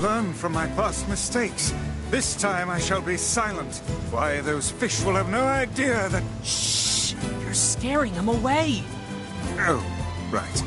Learn from my past mistakes. This time I shall be silent. Why, those fish will have no idea that... Shh! You're scaring them away! Oh, right.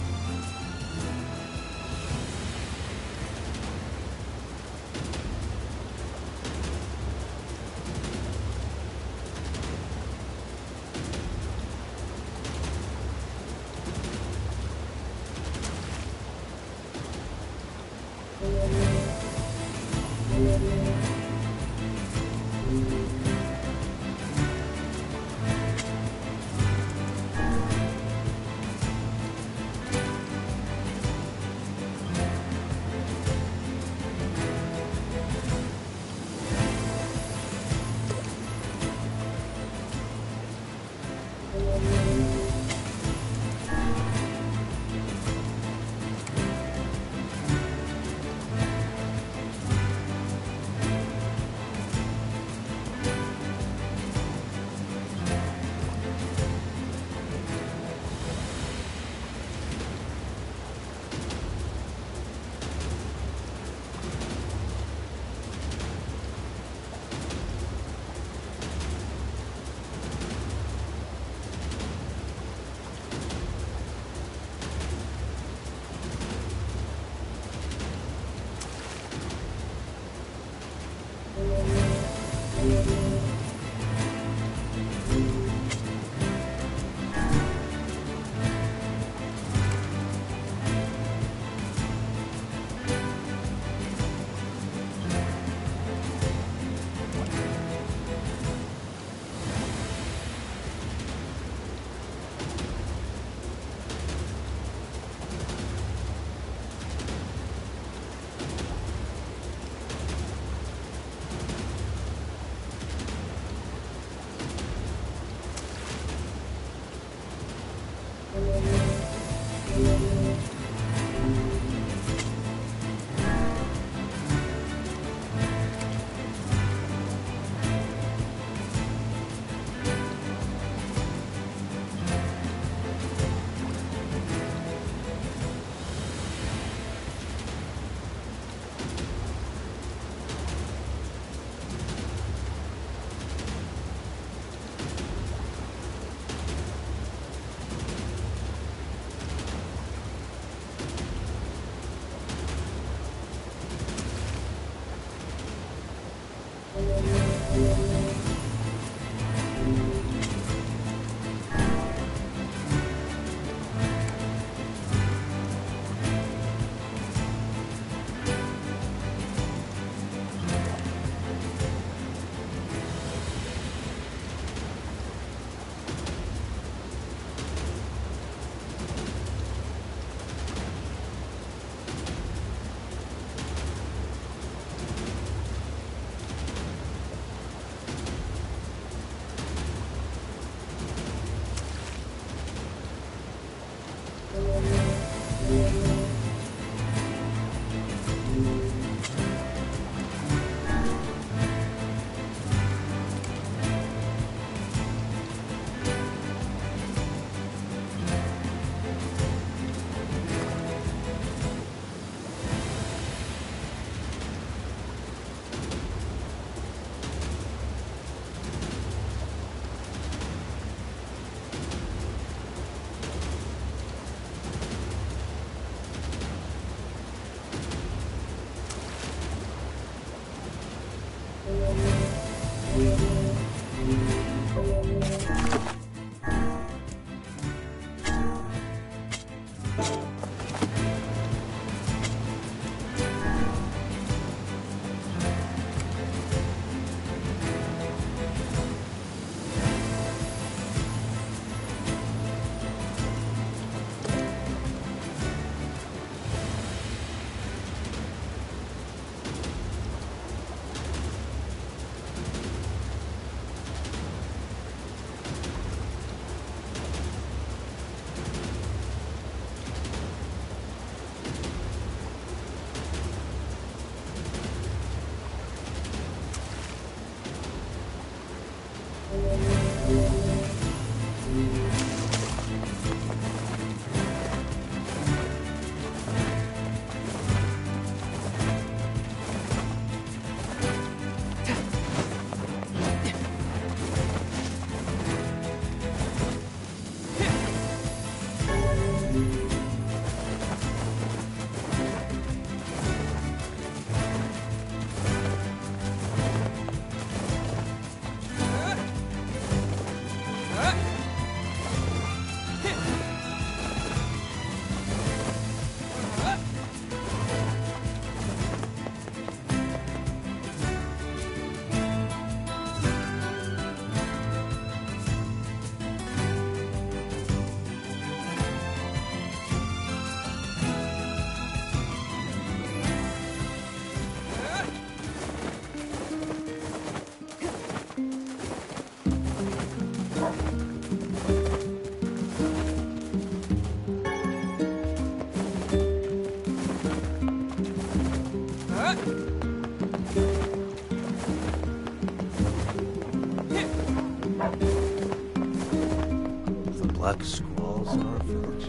Black squalls in our village.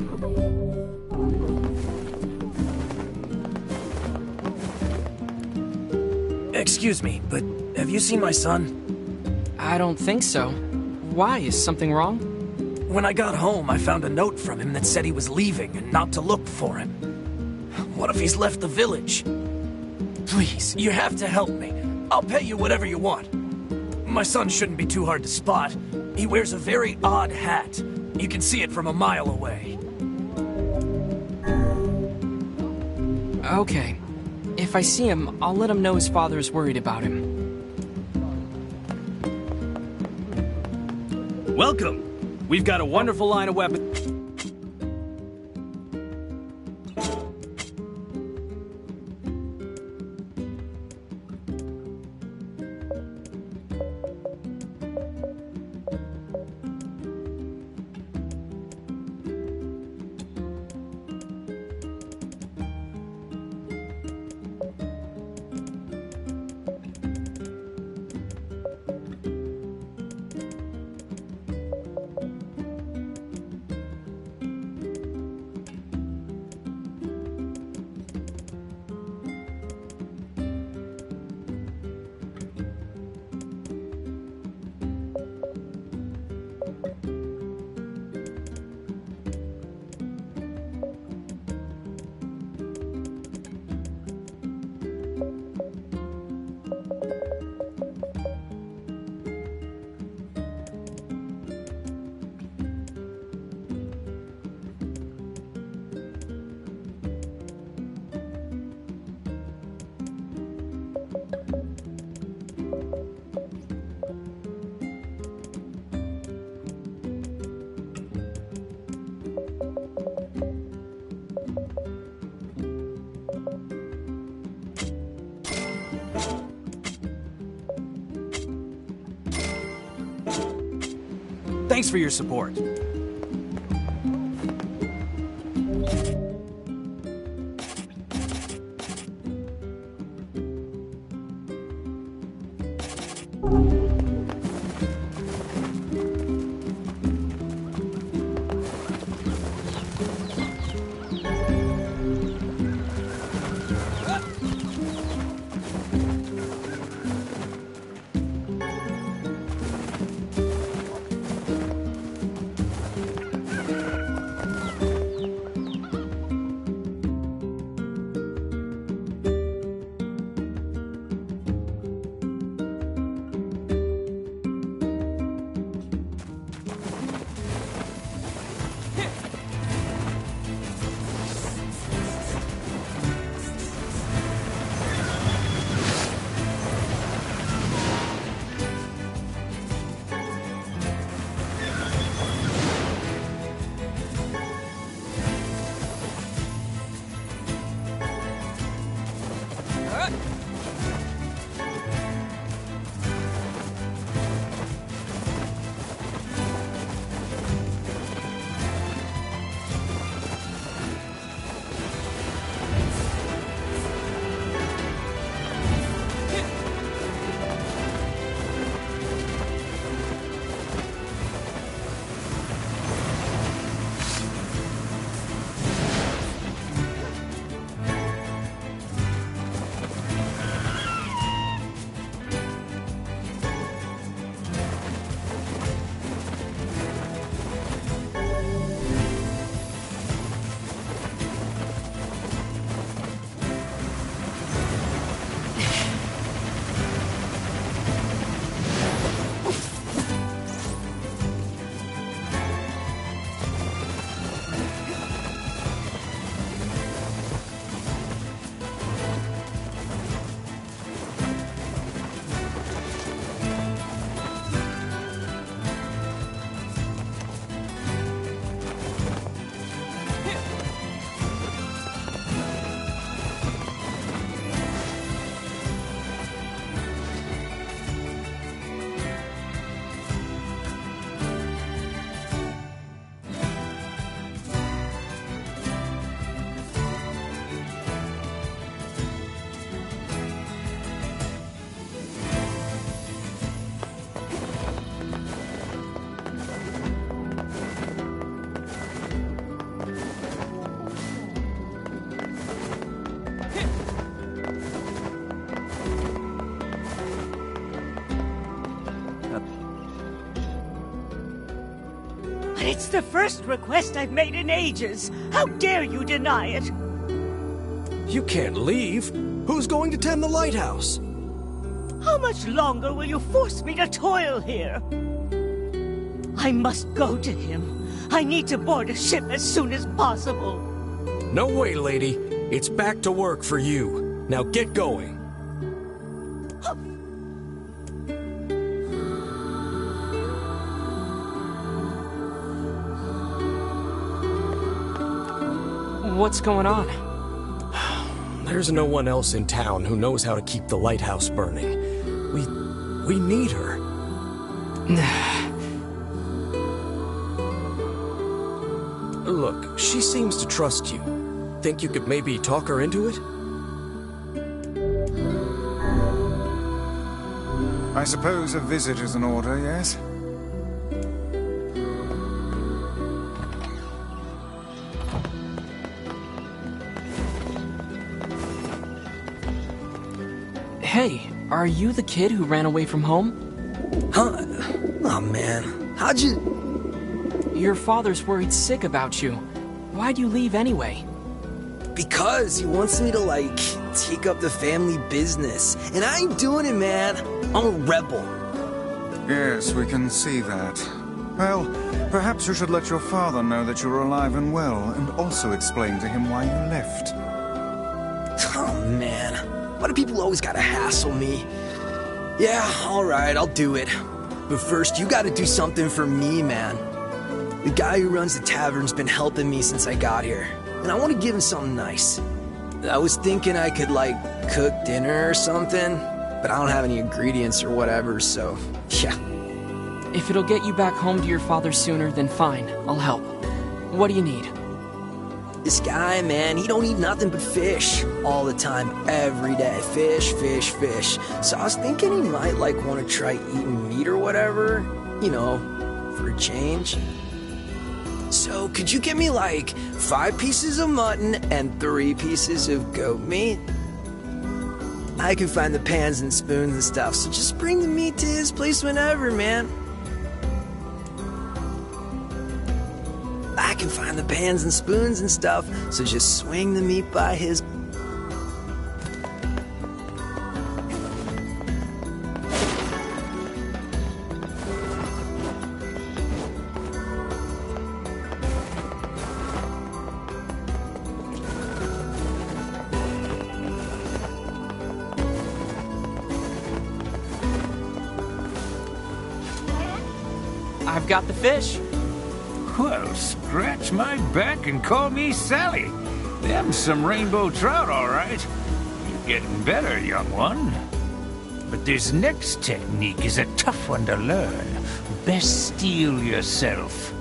Excuse me, but have you seen my son? I don't think so. Why? Is something wrong? When I got home, I found a note from him that said he was leaving and not to look for him. What if he's left the village? Please, you have to help me. I'll pay you whatever you want. My son shouldn't be too hard to spot. He wears a very odd hat. You can see it from a mile away. Okay. If I see him, I'll let him know his father is worried about him. Welcome! We've got a wonderful line of weapons. Thanks for your support. It's the first request I've made in ages. How dare you deny it? You can't leave. Who's going to tend the lighthouse? How much longer will you force me to toil here? I must go to him. I need to board a ship as soon as possible. No way, lady. It's back to work for you. Now get going. What's going on? There's no one else in town who knows how to keep the lighthouse burning. We need her. Look, she seems to trust you. Think you could maybe talk her into it? I suppose a visit is an order, yes? Hey, are you the kid who ran away from home? Huh? Oh man, how'd you... Your father's worried sick about you. Why'd you leave anyway? Because he wants me to, like, take up the family business. And I ain't doing it, man. I'm a rebel. Yes, we can see that. Well, perhaps you should let your father know that you're alive and well, and also explain to him why you left. Oh man, why do people always gotta hassle me? Yeah, alright, I'll do it. But first, you gotta do something for me, man. The guy who runs the tavern's been helping me since I got here. And I want to give him something nice. I was thinking I could, like, cook dinner or something, but I don't have any ingredients or whatever, so, yeah. If it'll get you back home to your father sooner, then fine, I'll help. What do you need? This guy, man, he don't eat nothing but fish all the time, every day. Fish, fish, fish. So I was thinking he might, like, want to try eating meat or whatever, you know, for a change. So, could you get me, like, 5 pieces of mutton and 3 pieces of goat meat? I can find the pans and spoons and stuff, so just bring the meat to his place whenever, man. I can find the pans and spoons and stuff, so just swing the meat by his... I've got the fish. Well, scratch my back and call me Sally. Them's some rainbow trout, all right. You're getting better, young one. But this next technique is a tough one to learn. Best steel yourself.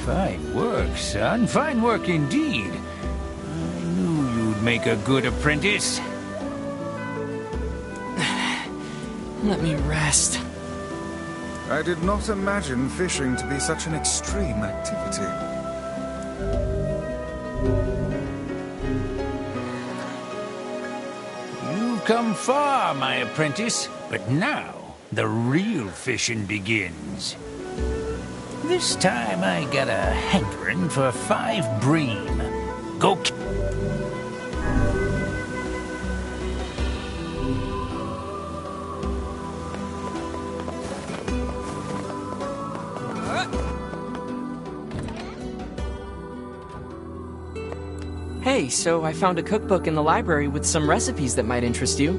Fine work, son. Fine work indeed. I knew you'd make a good apprentice. Let me rest. I did not imagine fishing to be such an extreme activity. You've come far, my apprentice, but now the real fishing begins. This time I got a hankering for 5 bream. Go Hey, so I found a cookbook in the library with some recipes that might interest you.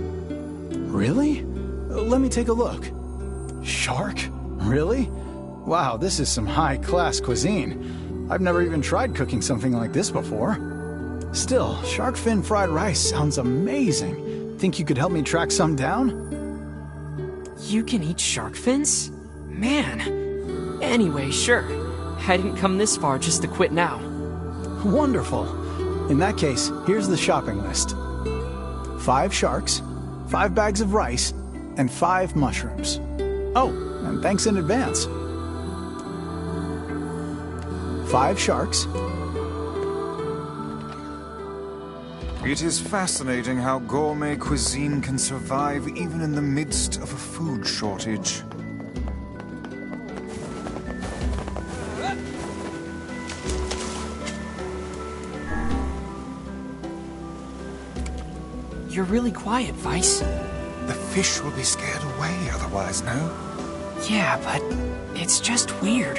Really? Let me take a look. Shark? Really? Wow, this is some high-class cuisine. I've never even tried cooking something like this before. Still, shark fin fried rice sounds amazing. Think you could help me track some down? You can eat shark fins? Man. Anyway, sure. I didn't come this far just to quit now. Wonderful. In that case, here's the shopping list. 5 sharks, 5 bags of rice, and 5 mushrooms. Oh, and thanks in advance. 5 sharks, It is fascinating how gourmet cuisine can survive even in the midst of a food shortage. You're really quiet, Vice. The fish will be scared away otherwise, no? Yeah, but it's just weird.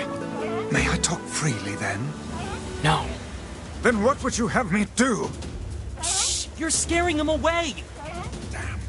May I talk freely then? No. Then what would you have me do? Shh! You're scaring him away! Damn.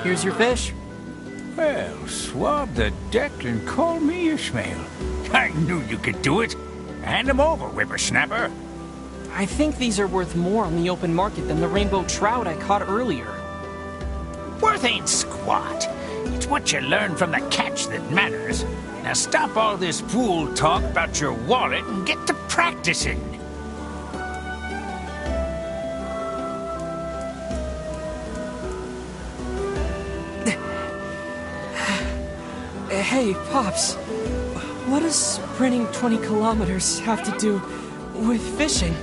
Here's your fish. Well, swab the deck and call me Ishmael. I knew you could do it. Hand 'em over, whippersnapper. I think these are worth more on the open market than the rainbow trout I caught earlier. Worth ain't squat. It's what you learn from the catch that matters. Now stop all this fool talk about your wallet and get to practicing. Hey, Pops. What does sprinting 20 kilometers have to do with fishing?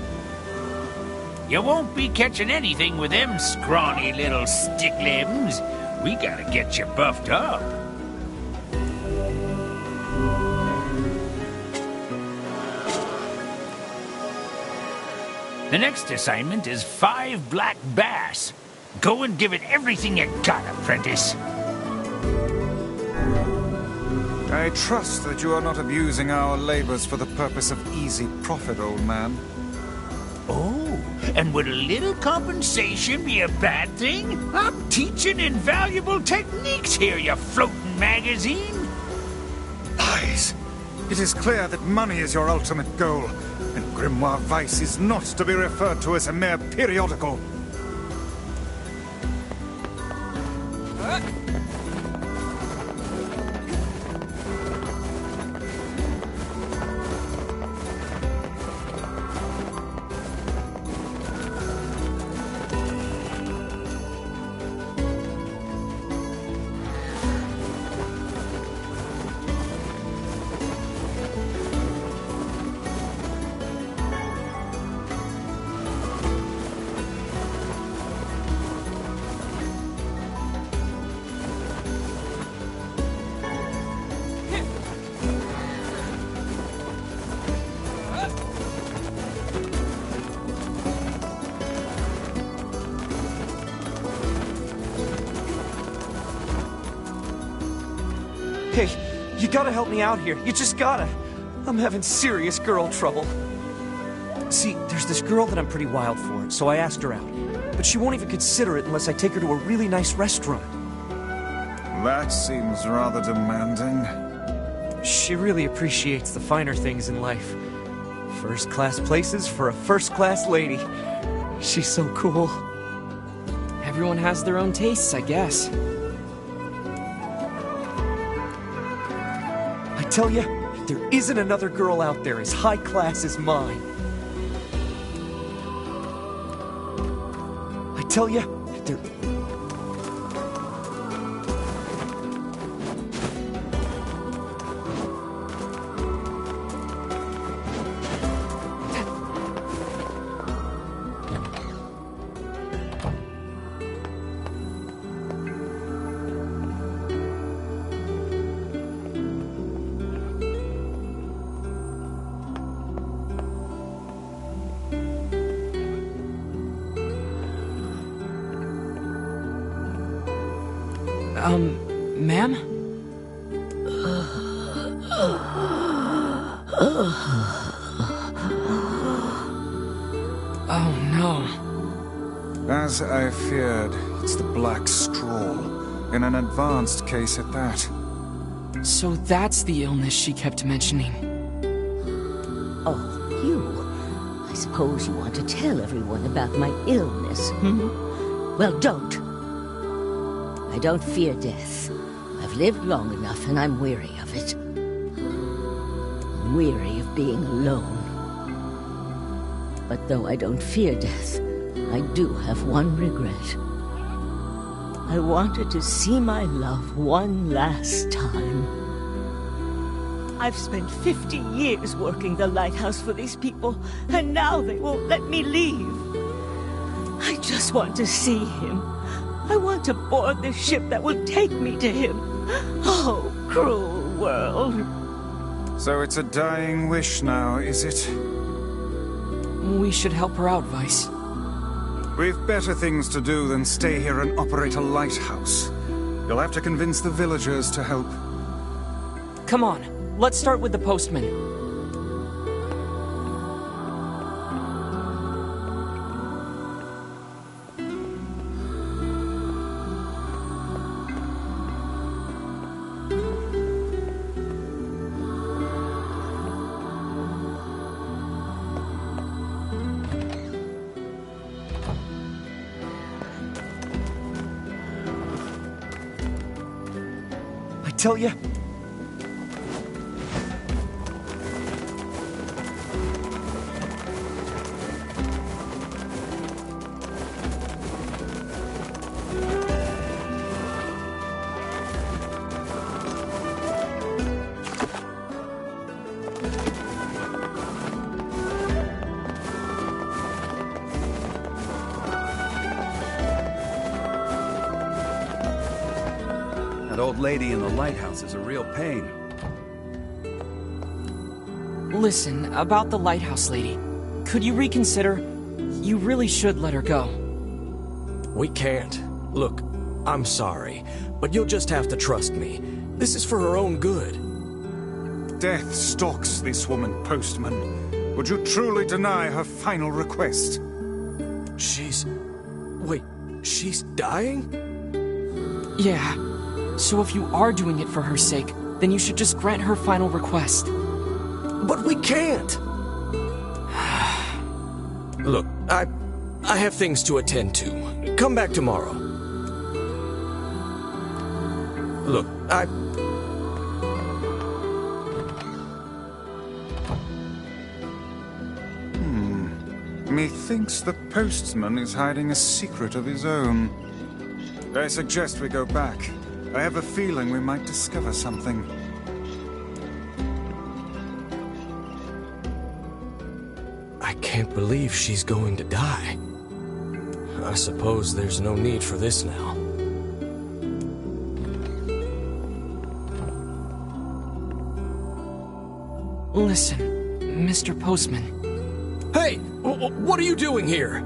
You won't be catching anything with them scrawny little stick limbs. We gotta get you buffed up. The next assignment is 5 black bass. Go and give it everything you got, apprentice. I trust that you are not abusing our labors for the purpose of easy profit, old man. Oh, and would a little compensation be a bad thing? I'm teaching invaluable techniques here, you floating magazine. Lies! It is clear that money is your ultimate goal, and Grimoire Vice is not to be referred to as a mere periodical. Hey, you gotta help me out here. You just gotta. I'm having serious girl trouble. See, there's this girl that I'm pretty wild for, so I asked her out. But she won't even consider it unless I take her to a really nice restaurant. That seems rather demanding. She really appreciates the finer things in life. First-class places for a first-class lady. She's so cool. Everyone has their own tastes, I guess. I tell you, there isn't another girl out there as high class as mine. I tell you, there... Ma'am? Oh, no. As I feared, it's the black straw. In an advanced case at that. So that's the illness she kept mentioning. Oh, you. I suppose you want to tell everyone about my illness, hmm? Well, don't. I don't fear death. I've lived long enough and I'm weary of it. I'm weary of being alone. But though I don't fear death, I do have one regret. I wanted to see my love one last time. I've spent 50 years working the lighthouse for these people, and now they won't let me leave. I just want to see him. I want to board the ship that will take me to him. Oh, cruel world. So it's a dying wish now, is it? We should help her out, Vice. We've better things to do than stay here and operate a lighthouse. You'll have to convince the villagers to help. Come on, let's start with the postman. Tell you. That old lady in the lighthouse is a real pain. Listen, about the lighthouse lady. Could you reconsider? You really should let her go. We can't. Look, I'm sorry, but you'll just have to trust me. This is for her own good. Death stalks this woman, Postman. Would you truly deny her final request? Wait, she's dying? Yeah. So if you are doing it for her sake, then you should just grant her final request. But we can't! Look, I have things to attend to. Come back tomorrow. Look, Methinks the postman is hiding a secret of his own. I suggest we go back. I have a feeling we might discover something. I can't believe she's going to die. I suppose there's no need for this now. Listen, Mr. Postman. Hey! What are you doing here?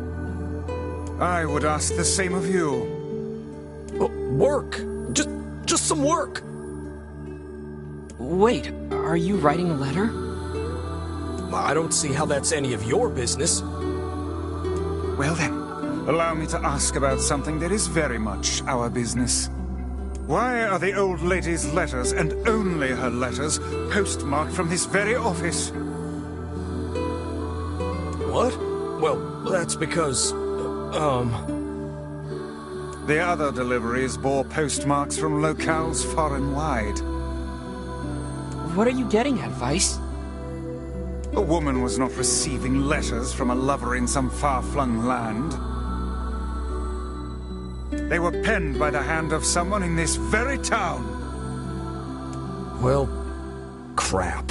I would ask the same of you. Work. Just some work. Wait, are you writing a letter? I don't see how that's any of your business. Well then, allow me to ask about something that is very much our business. Why are the old lady's letters, and only her letters, postmarked from this very office? What? Well, that's because, The other deliveries bore postmarks from locales far and wide. What are you getting at, Vice? A woman was not receiving letters from a lover in some far-flung land. They were penned by the hand of someone in this very town. well, crap.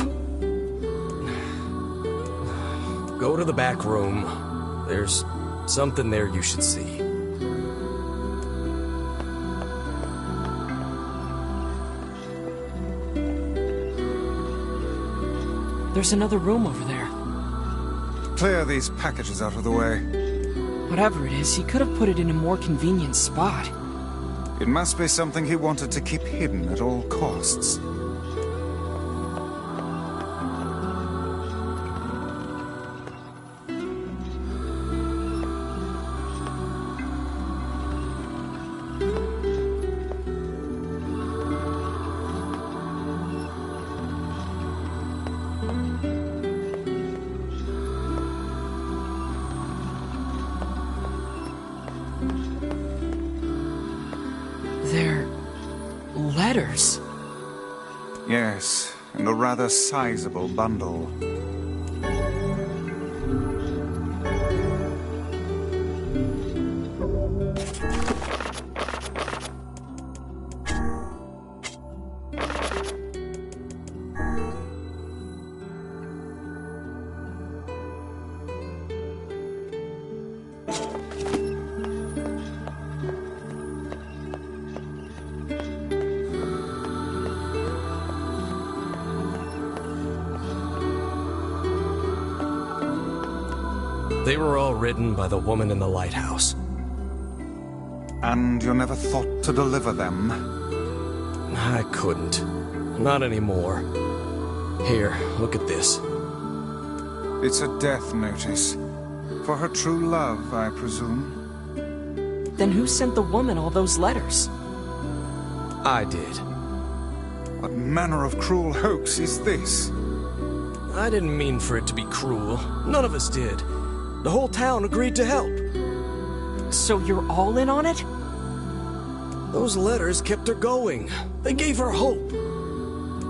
Go to the back room. There's something there you should see. There's another room over there. Clear these packages out of the way. Whatever it is, he could have put it in a more convenient spot. It must be something he wanted to keep hidden at all costs. They're letters. Yes, and a rather sizable bundle. They were all written by the woman in the lighthouse. And you never thought to deliver them? I couldn't. Not anymore. Here, look at this. It's a death notice. For her true love, I presume. Then who sent the woman all those letters? I did. What manner of cruel hoax is this? I didn't mean for it to be cruel. None of us did. The whole town agreed to help. So you're all in on it? Those letters kept her going. They gave her hope.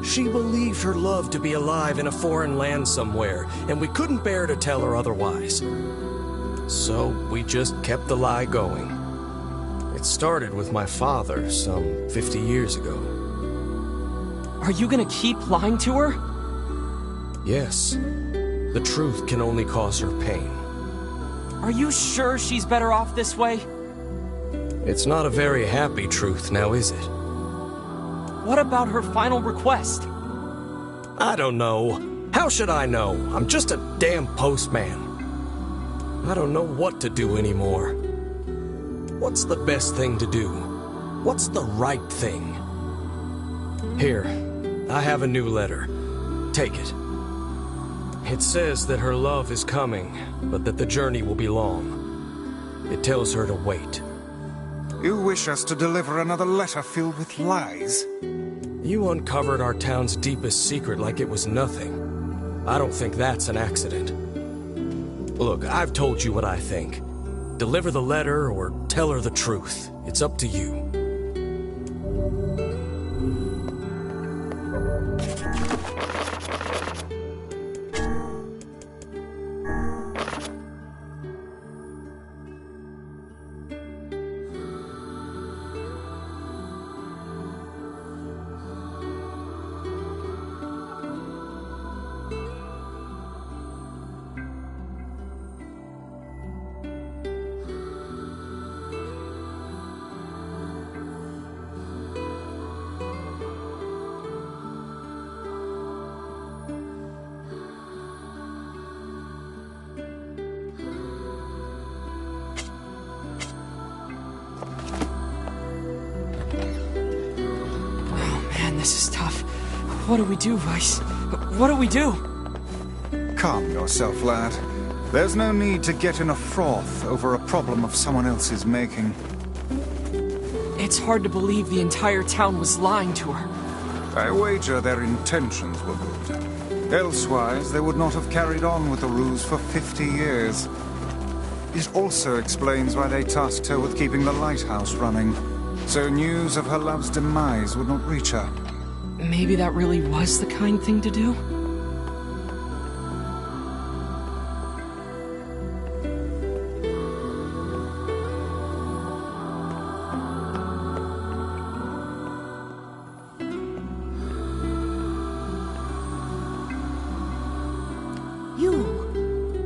She believed her love to be alive in a foreign land somewhere, and we couldn't bear to tell her otherwise. So we just kept the lie going. It started with my father some 50 years ago. Are you gonna keep lying to her? Yes. The truth can only cause her pain. Are you sure she's better off this way? It's not a very happy truth, now is it? What about her final request? I don't know. How should I know? I'm just a damn postman. I don't know what to do anymore. What's the best thing to do? What's the right thing? Here, I have a new letter. Take it. It says that her love is coming, but that the journey will be long. It tells her to wait. You wish us to deliver another letter filled with lies? You uncovered our town's deepest secret like it was nothing. I don't think that's an accident. Look, I've told you what I think. Deliver the letter or tell her the truth. It's up to you. This is tough. What do we do, Vice? What do we do? Calm yourself, lad. There's no need to get in a froth over a problem of someone else's making. It's hard to believe the entire town was lying to her. I wager their intentions were good. Elsewise, they would not have carried on with the ruse for 50 years. It also explains why they tasked her with keeping the lighthouse running, so news of her love's demise would not reach her. Maybe that really was the kind thing to do?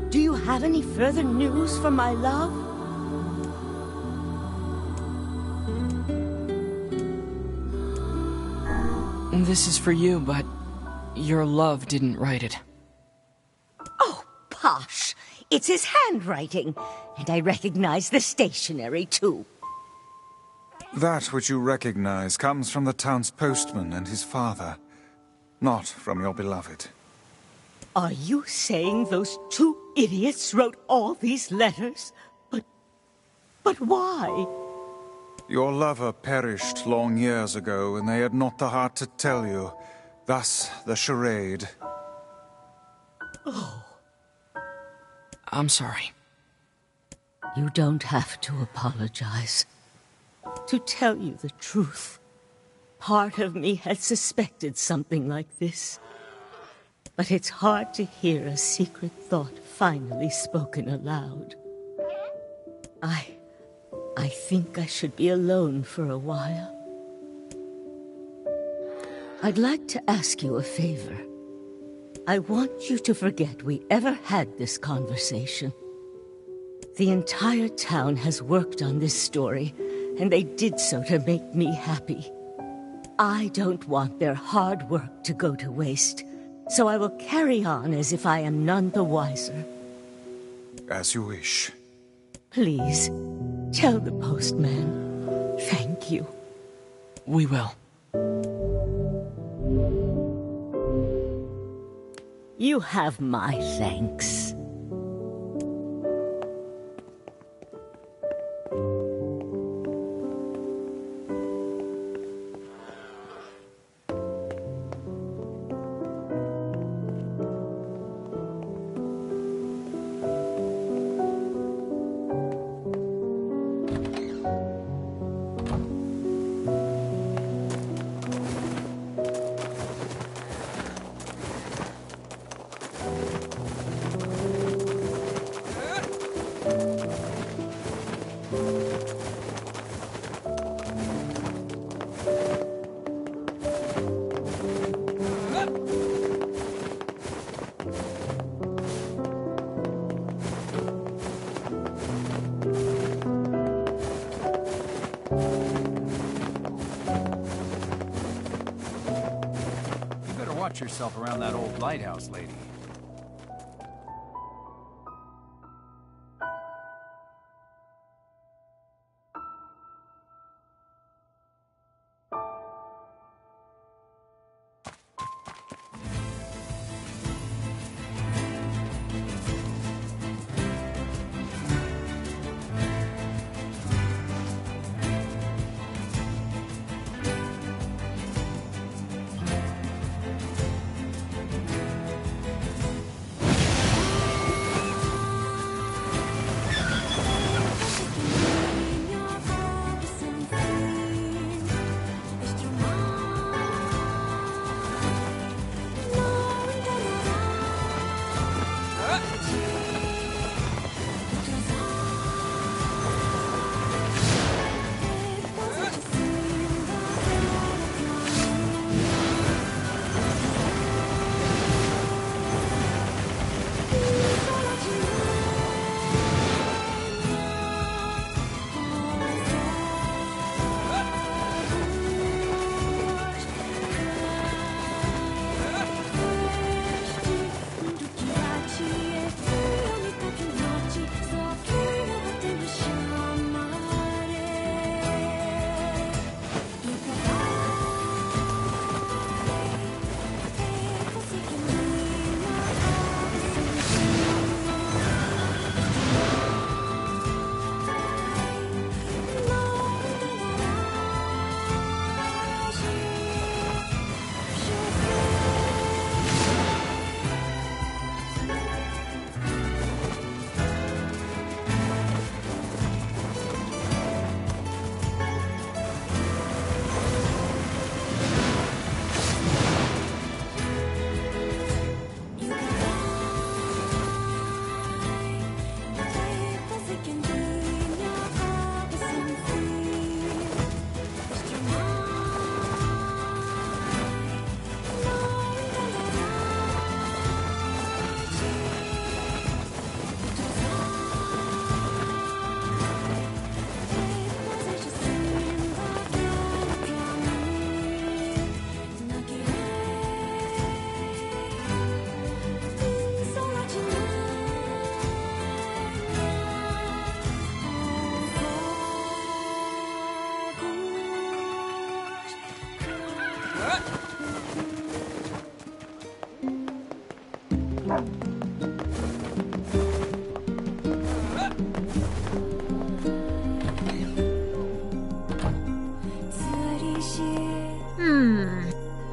Do you have any further news for my love? This is for you, but your love didn't write it. Oh, posh! It's his handwriting, and I recognize the stationery, too. That which you recognize comes from the town's postman and his father, not from your beloved. Are you saying those two idiots wrote all these letters? But why? Your lover perished long years ago, and they had not the heart to tell you. Thus, the charade. Oh. I'm sorry. You don't have to apologize. To tell you the truth, part of me had suspected something like this. But it's hard to hear a secret thought finally spoken aloud. I think I should be alone for a while. I'd like to ask you a favor. I want you to forget we ever had this conversation. The entire town has worked on this story, and they did so to make me happy. I don't want their hard work to go to waste, so I will carry on as if I am none the wiser. As you wish. Please, tell the postman. Thank you. We will. You have my thanks. Watch yourself around that old lighthouse, lady.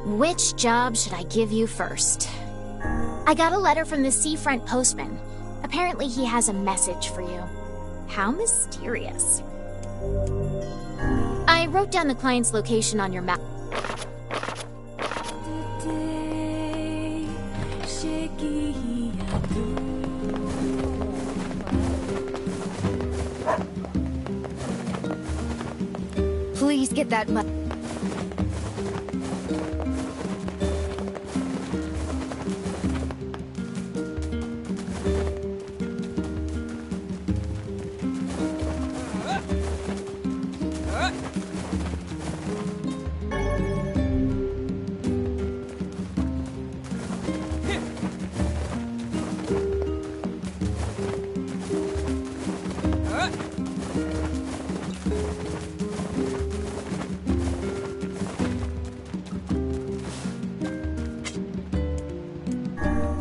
Which job should I give you first? I got a letter from the seafront postman. Apparently he has a message for you. How mysterious. I wrote down the client's location on your map. Please get that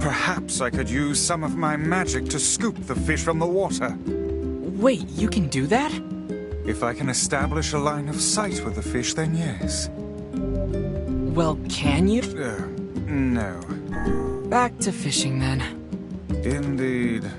Perhaps I could use some of my magic to scoop the fish from the water. Wait, you can do that? If I can establish a line of sight with the fish, then yes. Well, can you? No. Back to fishing, then. Indeed.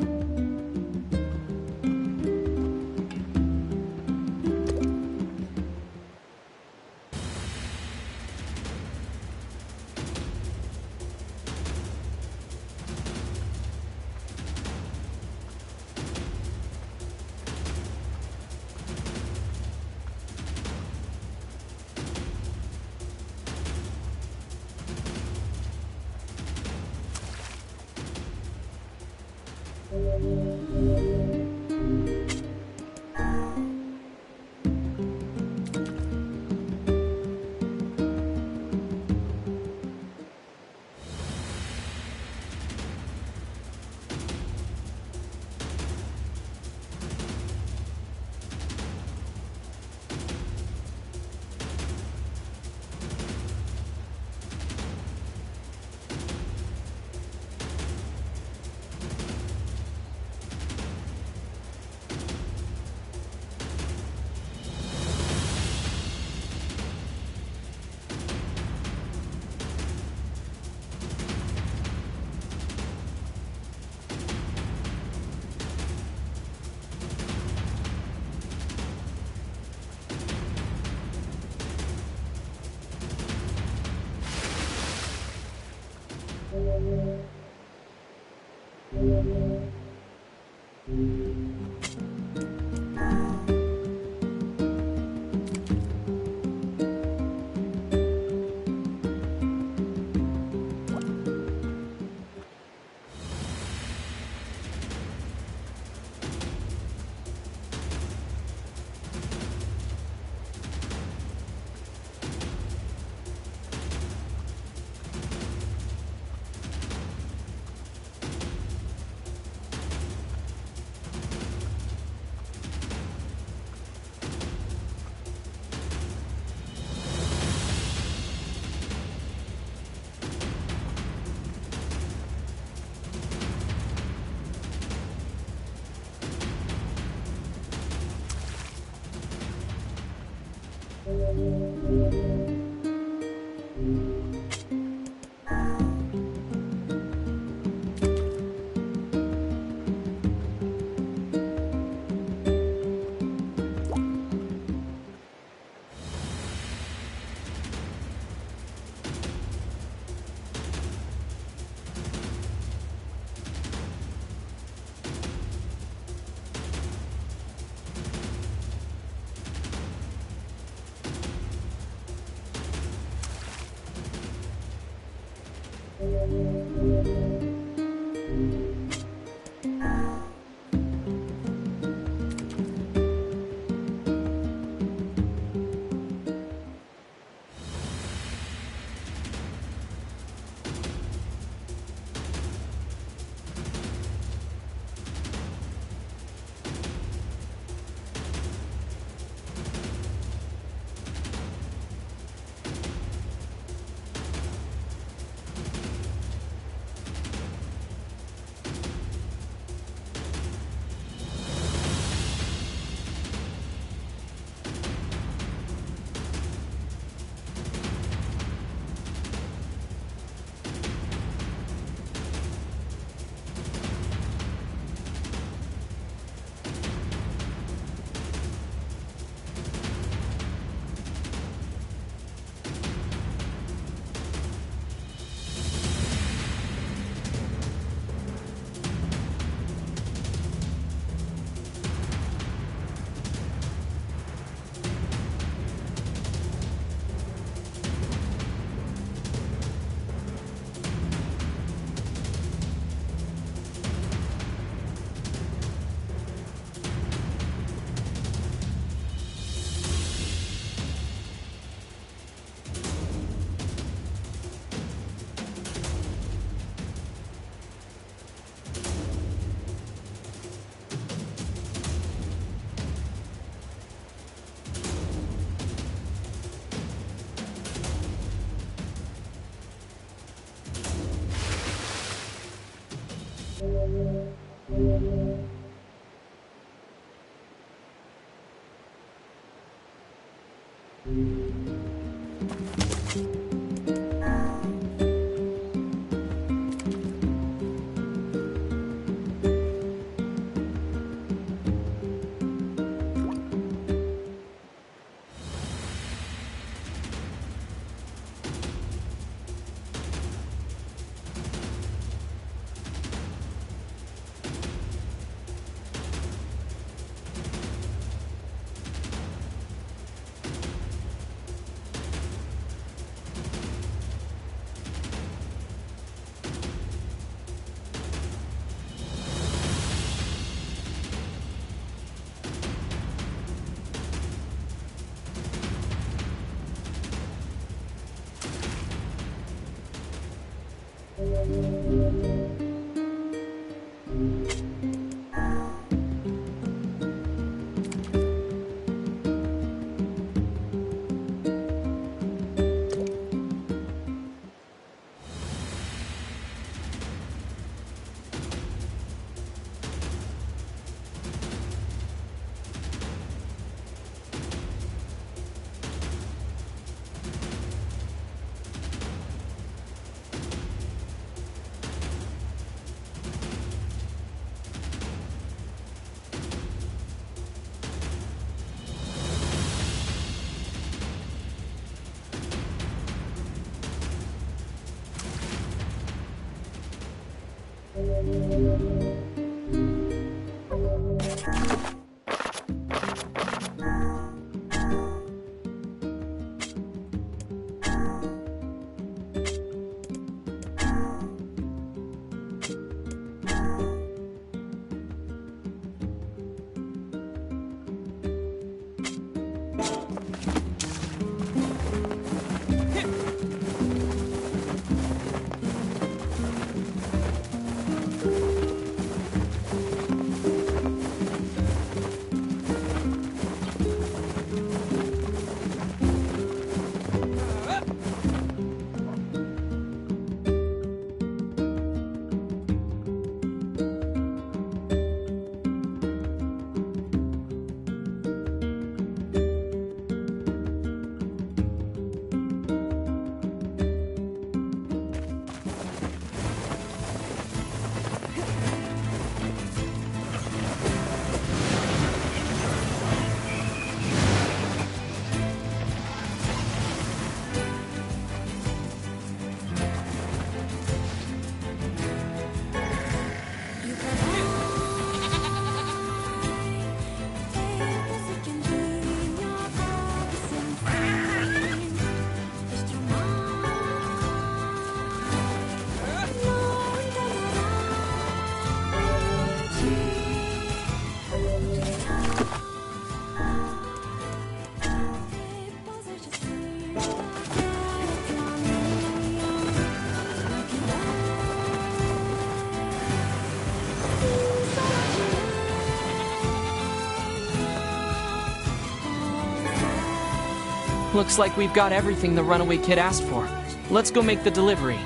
Looks like we've got everything the runaway kid asked for. Let's go make the delivery.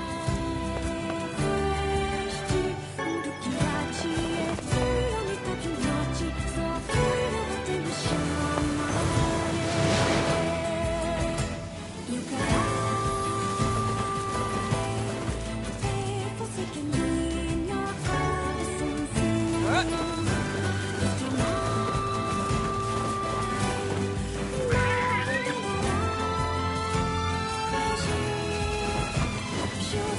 Sure.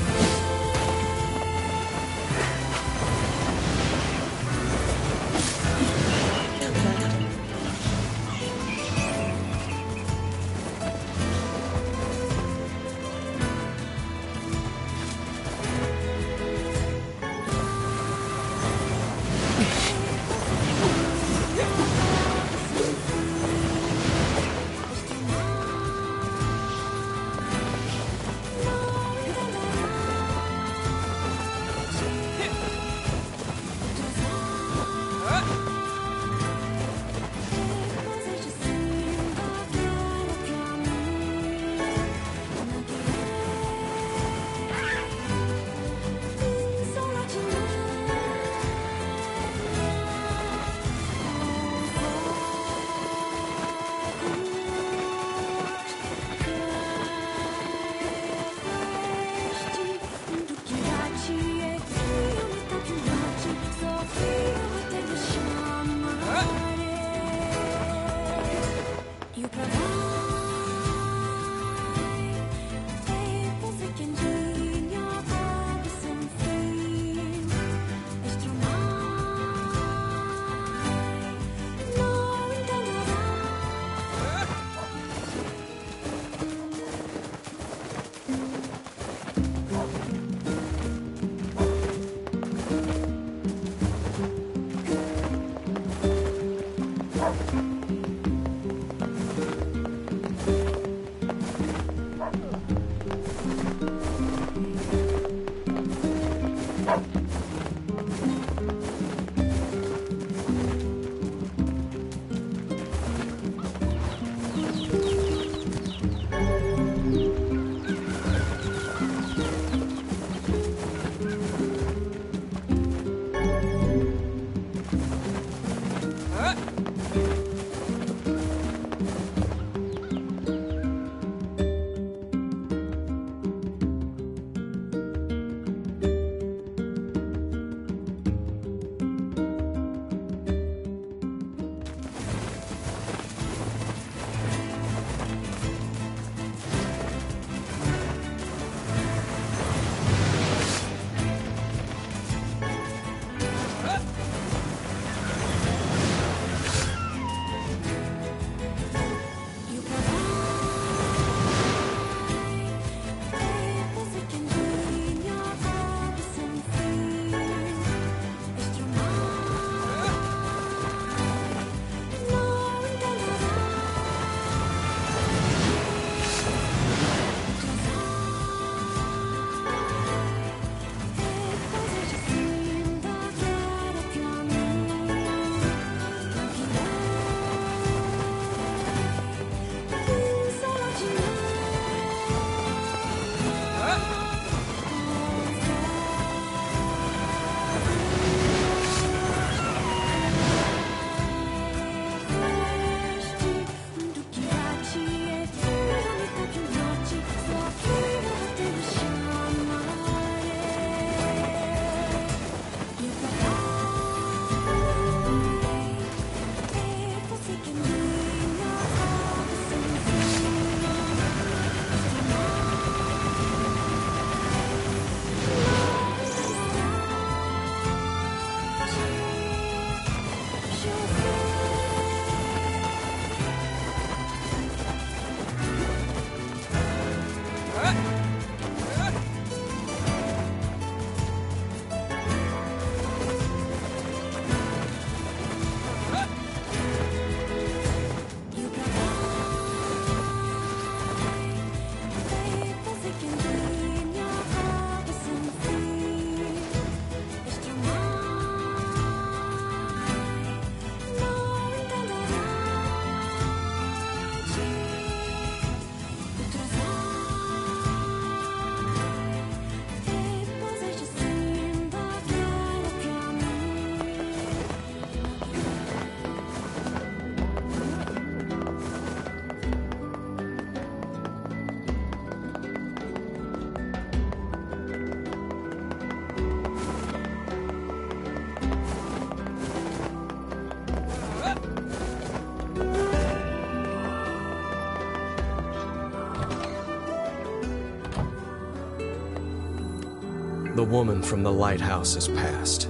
The woman from the lighthouse has passed.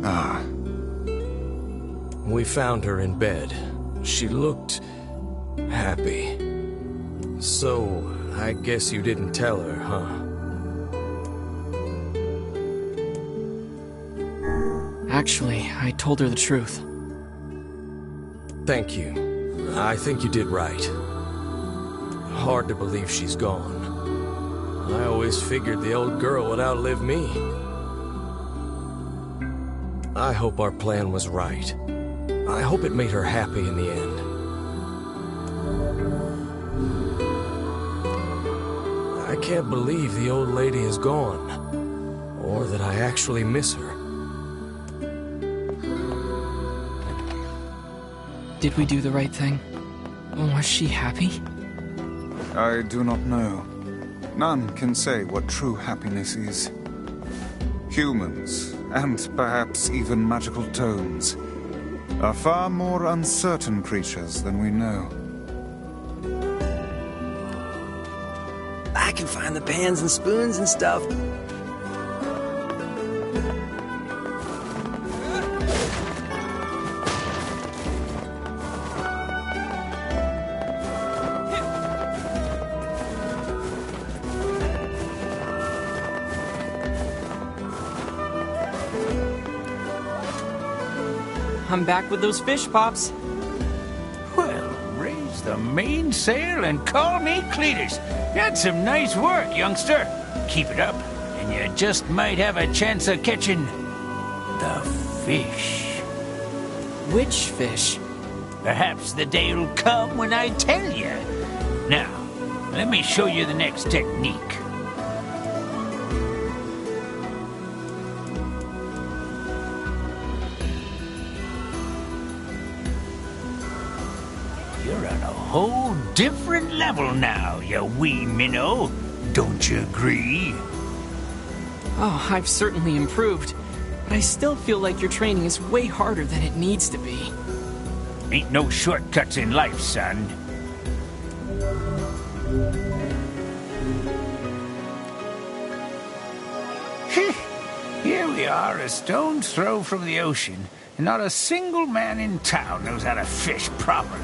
Ah. We found her in bed. She looked happy. So, I guess you didn't tell her, huh? Actually, I told her the truth. Thank you. I think you did right. Hard to believe she's gone. I always figured the old girl would outlive me. I hope our plan was right. I hope it made her happy in the end. I can't believe the old lady is gone, or that I actually miss her. Did we do the right thing? Was she happy? I do not know. None can say what true happiness is. Humans, and perhaps even magical toads, are far more uncertain creatures than we know. I can find the pans and spoons and stuff. I'm back with those fish pops. Well, raise the mainsail and call me Cletus. That's some nice work, youngster. Keep it up, and you just might have a chance of catching the fish. Which fish? Perhaps the day'll come when I tell you. Now, let me show you the next technique. You're on a whole different level now, you wee minnow. Don't you agree? Oh, I've certainly improved. But I still feel like your training is way harder than it needs to be. Ain't no shortcuts in life, son. Here we are, a stone's throw from the ocean, and not a single man in town knows how to fish properly.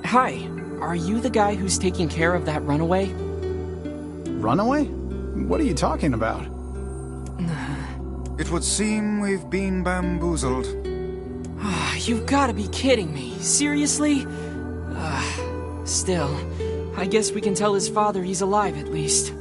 Hi, are you the guy who's taking care of that runaway? Runaway? What are you talking about? It would seem we've been bamboozled. You've got to be kidding me. Seriously? Still, I guess we can tell his father he's alive at least.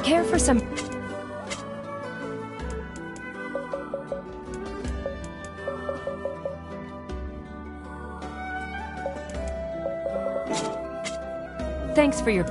Care for some... Thanks for your...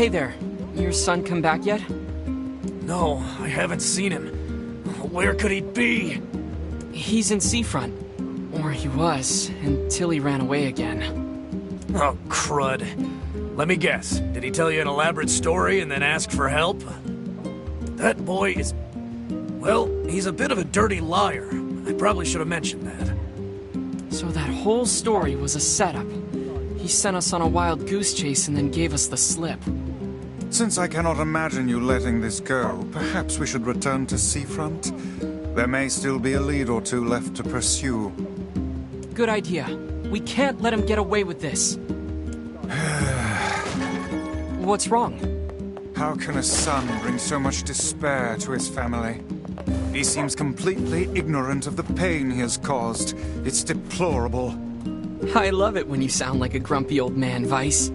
Hey there. Your son come back yet? No, I haven't seen him. Where could he be? He's in Seafront. Or he was, until he ran away again. Oh, crud. Let me guess. Did he tell you an elaborate story and then ask for help? That boy is... well, he's a bit of a dirty liar. I probably should have mentioned that. So that whole story was a setup. He sent us on a wild goose chase and then gave us the slip. Since I cannot imagine you letting this go, perhaps we should return to Seafront? There may still be a lead or two left to pursue. Good idea. We can't let him get away with this. What's wrong? How can a son bring so much despair to his family? He seems completely ignorant of the pain he has caused. It's deplorable. I love it when you sound like a grumpy old man, Vice.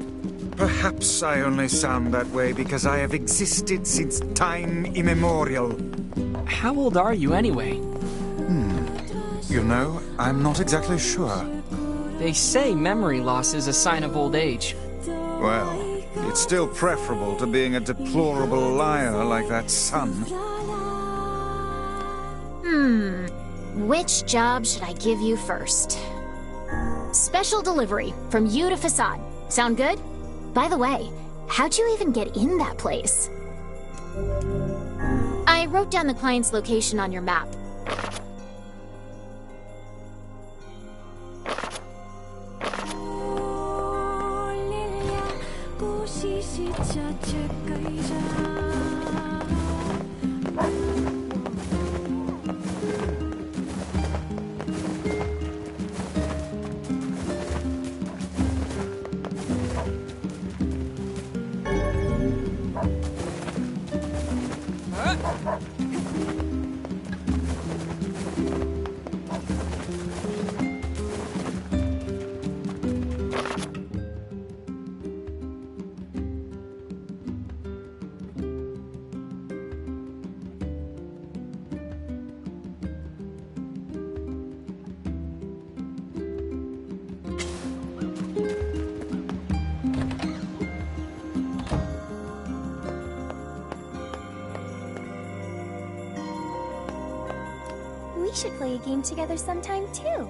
Perhaps I only sound that way because I have existed since time immemorial. How old are you anyway? You know, I'm not exactly sure. They say memory loss is a sign of old age. Well, it's still preferable to being a deplorable liar like that son. Which job should I give you first? Special delivery, from you to Facade. Sound good? By the way, how'd you even get in that place? I wrote down the client's location on your map. We should play a game together sometime, too.